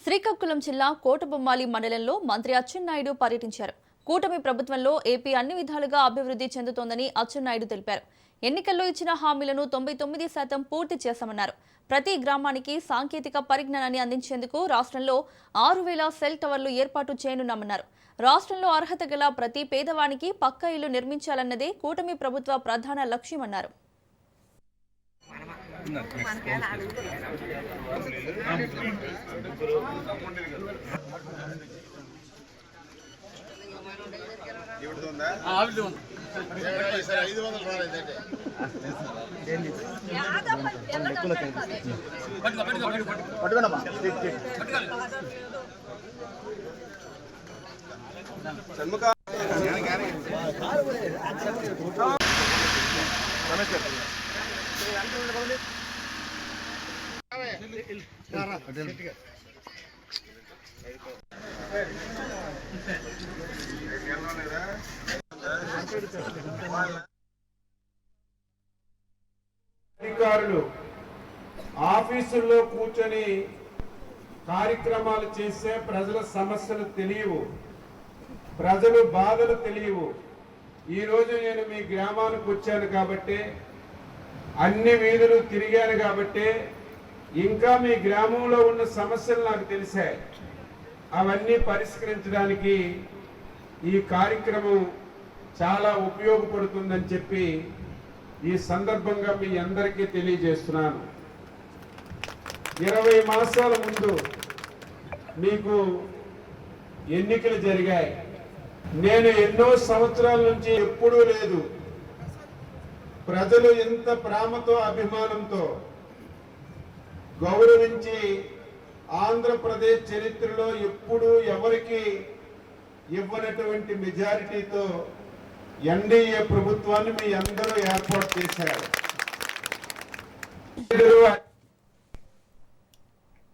శ్రీకాకుళం జిల్లా కోటబొమ్మాలి మండలంలో మంత్రి అచ్చెన్నాయుడు పర్యటించారు. కూటమి ప్రభుత్వంలో ఏపీ అన్ని విధాలుగా అభివృద్ధి చెందుతోందని అచ్చెన్నాయుడు తెలిపారు. ఎన్నికల్లో ఇచ్చిన హామీలను 99% పూర్తి చేశామన్నారు. ప్రతి గ్రామానికి సాంకేతిక పరిజ్ఞానాన్ని అందించేందుకు రాష్ట్రంలో 6000 సెల్ టవర్లు ఏర్పాటు చేయనున్నామన్నారు. రాష్ట్రంలో అర్హత గల ప్రతి పేదవానికి పక్కా ఇల్లు నిర్మించాలన్నదే కూటమి ప్రభుత్వ ప్రధాన లక్ష్యమన్నారు. అధికారులు ఆఫీసుల్లో కూర్చొని కార్యక్రమాలు చేసే ప్రజల సమస్యలు తెలియవు, ప్రజలు బాధలు తెలియవు. ఈరోజు నేను మీ గ్రామానికి వచ్చాను కాబట్టి, అన్ని వీధులు తిరిగాను కాబట్టి ఇంకా మీ గ్రామంలో ఉన్న సమస్యలు నాకు తెలిసాయి. అవన్నీ పరిష్కరించడానికి ఈ కార్యక్రమం చాలా ఉపయోగపడుతుందని చెప్పి ఈ సందర్భంగా మీ అందరికీ తెలియజేస్తున్నాను. 20 మాసాల ముందు మీకు ఎన్నికలు జరిగాయి. నేను ఎన్నో సంవత్సరాల నుంచి ఎప్పుడూ లేదు, ప్రజలు ఎంత ప్రేమతో అభిమానంతో గౌరవించి ఆంధ్రప్రదేశ్ చరిత్రలో ఎప్పుడూ ఎవరికి ఇవ్వనటువంటి మెజారిటీతో ఎన్డీఏ ప్రభుత్వాన్ని మీ అందరూ ఏర్పాటు చేశారు.